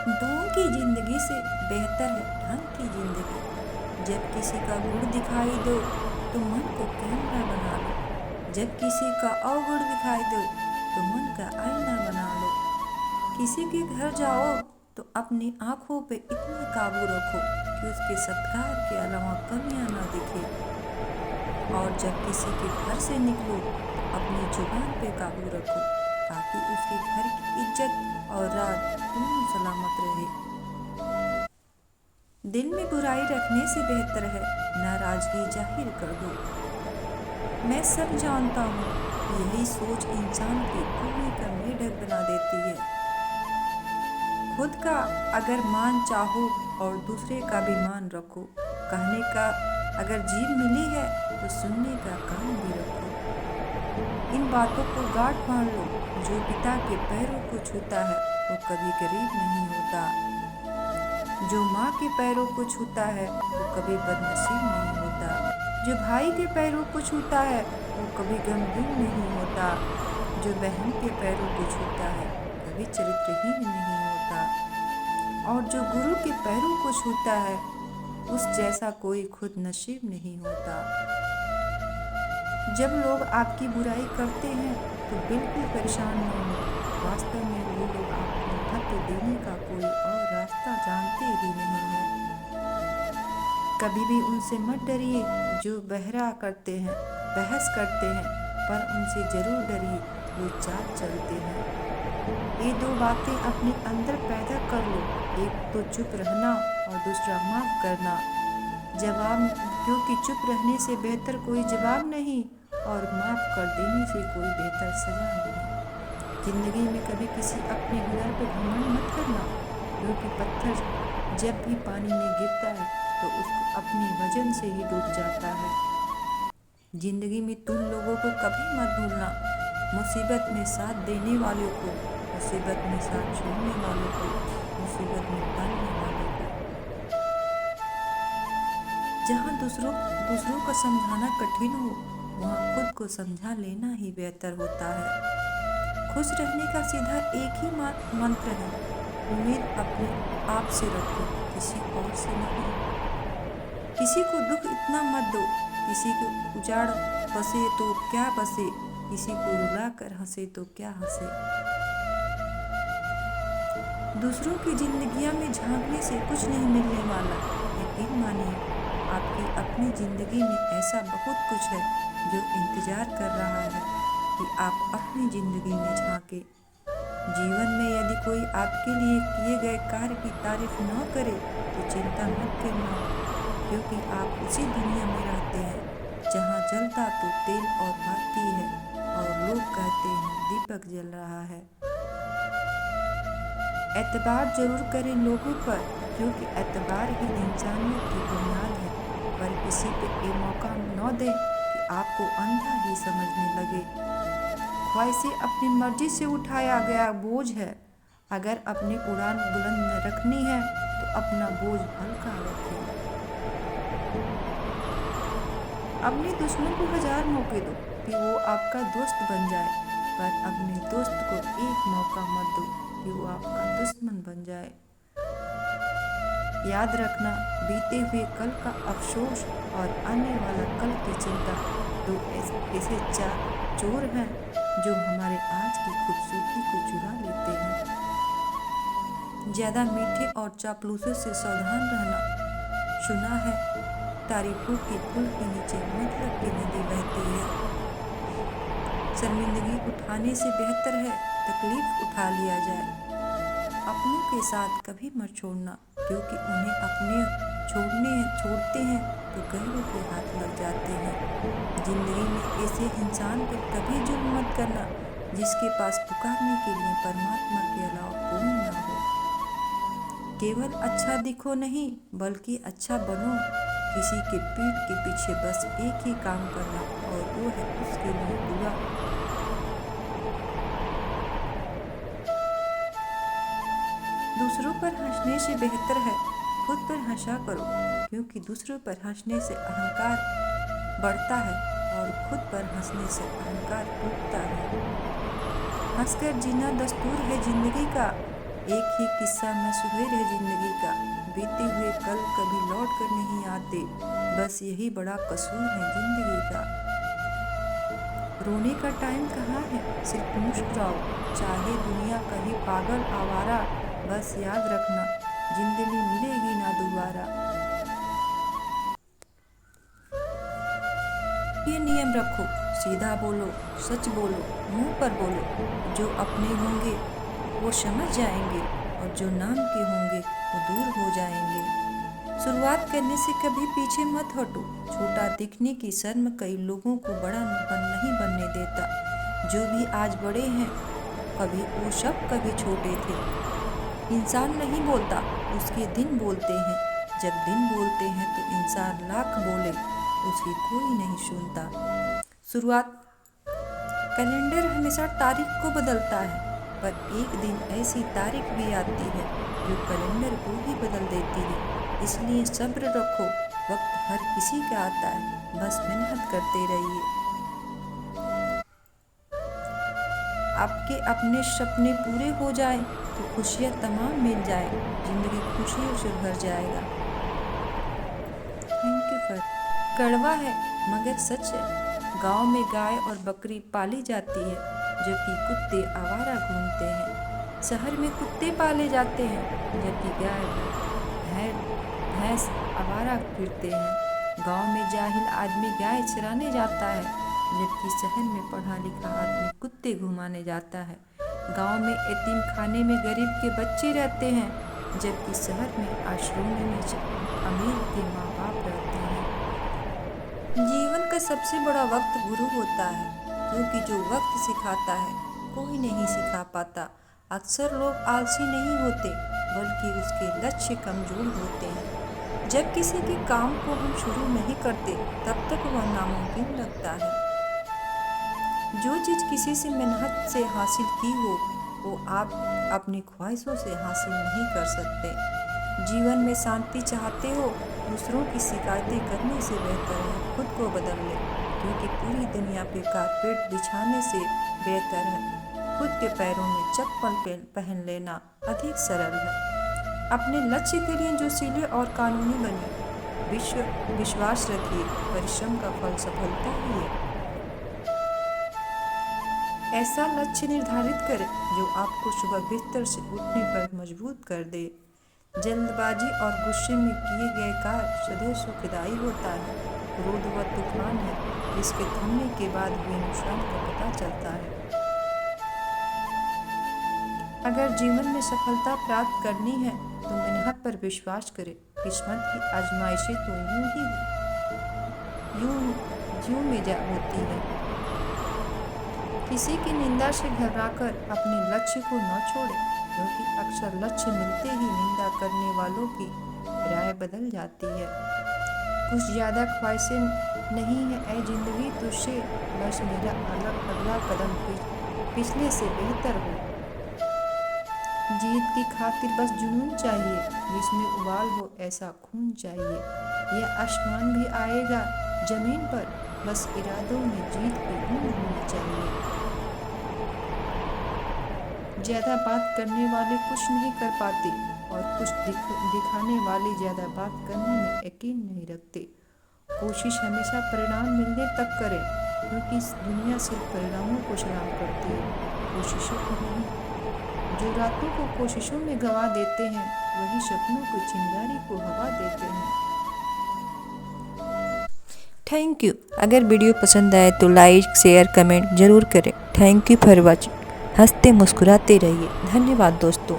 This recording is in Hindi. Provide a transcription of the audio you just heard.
ढोंग की जिंदगी से बेहतर है ढंग की जिंदगी। जब किसी का गुण दिखाई दो तो मन को कैमरा बना लो। जब किसी का अवगुण दिखाई दो तो मन का आईना बना लो। किसी के घर जाओ तो अपनी आंखों पे इतना काबू रखो कि उसके सत्कार के अलावा कमियां ना दिखे। और जब किसी के घर से निकलो तो अपनी जुबान पे काबू रखो ताकि उसके घर की इज्जत और राज दोनों सलामत रहे। दिल में बुराई रखने से बेहतर है नाराजगी जाहिर कर दो। मैं सब जानता हूँ, यही सोच इंसान की कुएं का मेढक बना देती है। खुद का अगर मान चाहो और दूसरे का भी मान रखो। कहने का अगर जीभ मिली है तो सुनने का कान भी रखो। इन बातों को गांठ बांध लो, जो पिता के पैरों को छूता है वो कभी गरीब नहीं होता। जो माँ के पैरों को छूता है वो कभी बदनसीब नहीं होता। जो भाई के पैरों को छूता है वो कभी गमगीन नहीं होता। जो बहन के पैरों को छूता है कभी चरित्रहीन नहीं होता। और जो गुरु के पैरों को छूता है उस जैसा कोई खुद नसीब नहीं होता। जब लोग आपकी बुराई करते हैं तो बिल्कुल परेशान न हो। वास्तव में वो लोग आपको महत्व देने का कोई और रास्ता जानते ही नहीं हैं। कभी भी उनसे मत डरिए जो बहरा करते हैं, बहस करते हैं, पर उनसे जरूर डरिए जो चाल चलते हैं। ये दो बातें अपने अंदर पैदा कर लो, एक तो चुप रहना और दूसरा माफ करना। जवाब, क्योंकि चुप रहने से बेहतर कोई जवाब नहीं और माफ कर देने से कोई बेहतर सजा नहीं। जिंदगी में कभी किसी अपने हुनर पर घमंड मत करना, क्योंकि पत्थर जब भी पानी में गिरता है तो उसको अपनी वजन से ही डूब जाता है। जिंदगी में तुम लोगों को कभी मत भूलना, मुसीबत में साथ देने वालों को, मुसीबत में साथ छोड़ने वालों को, मुसीबत में डालने वालों को। जहाँ दूसरों को समझाना कठिन हो वहाँ खुद को समझा लेना ही बेहतर होता है। खुश रहने का सीधा एक ही मंत्र है, उम्मीद अपने आप से रखो, किसी और से नहीं। किसी को दुख इतना मत दो, किसी को उजाड़ बसे तो क्या बसे, किसी को रुला कर हंसे तो क्या हंसे। दूसरों की जिंदगियां में झांकने से कुछ नहीं मिलने वाला। यकीन मानिए, आपकी अपनी जिंदगी में ऐसा बहुत कुछ है जो इंतजार कर रहा है कि आप अपनी जिंदगी में झांके। जीवन में यदि कोई आपके लिए किए गए कार्य की तारीफ न करे तो चिंता मत करना, क्योंकि आप उसी दुनिया में रहते हैं जहाँ जलता तो तेल और बाती है और लोग कहते हैं दीपक जल रहा है। एतबार जरूर करें लोगों पर, क्योंकि एतबार ही इंसानियत की बुनियाद है, पर किसी पे ये मौका न दें कि आपको अंधा ही समझने लगे। ख्वाहिशें अपनी मर्जी से उठाया गया बोझ है। अगर अपनी उड़ान बुलंद रखनी है तो अपना बोझ हल्का रखें। अपने दुश्मन को 1000 मौके दो कि वो आपका दोस्त बन जाए, पर अपने दोस्त को एक मौका मत दो कि वो आपका दुश्मन बन जाए। याद रखना, बीते हुए कल का अफसोस और आने वाला कल की चिंता दो ऐसे चोर हैं जो हमारे आज की खूबसूरती को चुरा लेते हैं। ज़्यादा मीठे और चापलूसों से सावधान रहना। सुना है तारीफों के पुल के नीचे मतलब की नदी बहती है। शर्मिंदगी उठाने से बेहतर है तकलीफ उठा लिया जाए। अपनों के साथ कभी मत छोड़ना, क्योंकि उन्हें अपने छोड़ते हैं तो गैरों के हाथ लग जाते हैं। जिंदगी में ऐसे इंसान पर कभी जुल्म मत करना जिसके पास पुकारने के लिए परमात्मा के अलावा कोई ना हो। केवल अच्छा दिखो नहीं बल्कि अच्छा बनो। किसी के पीठ के पीछे बस एक ही काम करना और वो है उसके लिए दुआ। दूसरों पर हंसने से बेहतर है खुद पर हंसा करो, क्योंकि दूसरों पर हंसने से अहंकार बढ़ता है और खुद पर हंसने से अहंकार टूटता है। हंसकर जीना दस्तूर है जिंदगी का, एक ही किस्सा में सुहेर है जिंदगी का, बीते हुए कल कभी लौट कर नहीं आते, बस यही बड़ा कसूर है जिंदगी का। रोने का टाइम कहाँ है, सिर्फ मुस्कुराओ, चाहे दुनिया कहे पागल आवारा, बस याद रखना जिंदगी मिलेगी ना दोबारा। ये नियम रखो, सीधा बोलो, सच बोलो, मुंह पर बोलो, जो अपने होंगे वो समझ जाएंगे और जो नाम के होंगे वो दूर हो जाएंगे। शुरुआत करने से कभी पीछे मत हटो, छोटा दिखने की शर्म कई लोगों को बड़ा नहीं बनने देता। जो भी आज बड़े हैं कभी वो सब कभी छोटे थे। इंसान नहीं बोलता, उसके दिन बोलते हैं, जब दिन बोलते हैं तो इंसान लाख बोले, उसकी कोई नहीं सुनता। शुरुआत कैलेंडर हमेशा तारीख को बदलता है, पर एक दिन ऐसी तारीख भी आती है जो कैलेंडर को ही बदल देती है। इसलिए सब्र रखो, वक्त हर किसी का आता है, बस मेहनत करते रहिए। आपके अपने सपने पूरे हो जाए तो खुशियाँ तमाम मिल जाए, जिंदगी खुशियों से भर जाएगा। Thank you for. कड़वा है मगर सच है, गांव में गाय और बकरी पाली जाती है, जबकि कुत्ते आवारा घूमते हैं। शहर में कुत्ते पाले जाते हैं, जबकि गाय भैंस आवारा फिरते हैं। गांव में जाहिल आदमी गाय चराने जाता है, जबकि शहर में पढ़ा लिखा आदमी कुत्ते घुमाने जाता है। गांव में यतीम खाने में गरीब के बच्चे रहते हैं, जबकि शहर में आश्रमों में अमीर के माँ बाप रहते हैं। जीवन का सबसे बड़ा वक्त गुरु होता है, क्योंकि जो वक्त सिखाता है कोई नहीं सिखा पाता। अक्सर लोग आलसी नहीं होते, बल्कि उसके लक्ष्य कमजोर होते हैं। जब किसी के काम को हम शुरू नहीं करते तब तक वह नामुमकिन लगता है। जो चीज़ किसी से मेहनत से हासिल की हो वो आप अपनी ख्वाहिशों से हासिल नहीं कर सकते। जीवन में शांति चाहते हो, दूसरों की शिकायतें करने से बेहतर है खुद को बदल ले, क्योंकि पूरी दुनिया पे कारपेट बिछाने से बेहतर है खुद के पैरों में चप्पल पहन लेना अधिक सरल है। अपने लक्ष्य के लिए जो सीले और कानूनी बने, विश्वास रखिए, परिश्रम का फल सफलता ही है। ऐसा लक्ष्य निर्धारित करें जो आपको सुबह बिस्तर से उठने पर मजबूत कर दे। जल्दबाजी और गुस्से में किए गए कार्य सदैव सुखदायी होता है। क्रोध वह तूफान है जिसके थमने के बाद हुए नुकसान का पता चलता है। अगर जीवन में सफलता प्राप्त करनी है तो मेहनत पर विश्वास करें। किस्मत की आजमाइशें तो यूं में होती है। किसी की निंदा से घबराकर अपने लक्ष्य को न छोड़ें, क्योंकि अक्सर लक्ष्य मिलते ही निंदा करने वालों की राय बदल जाती है। कुछ ज़्यादा ख्वाहिशें नहीं है ऐ जिंदगी तुझसे, बस मेरा अगला कदम पिछले से बेहतर हो। जीत की खातिर बस जुनून चाहिए, जिसमें उबाल हो ऐसा खून चाहिए। यह आसमान भी आएगा जमीन पर, बस इरादों में जीत की बूंद होनी चाहिए। ज़्यादा बात करने वाले कुछ नहीं कर पाते, और कुछ दिखाने वाले ज़्यादा बात करने में यकीन नहीं रखते। कोशिश हमेशा परिणाम मिलने तक करें, क्योंकि दुनिया सिर्फ परिणामों को सलाम करती है, कोशिशों को नहीं। जो रातों को कोशिशों में गवा देते हैं, वही सपनों की चिंगारी को हवा देते हैं। Thank you. अगर वीडियो पसंद आए तो लाइक शेयर कमेंट जरूर करें। Thank you for watching. हंसते मुस्कुराते रहिए। धन्यवाद दोस्तों।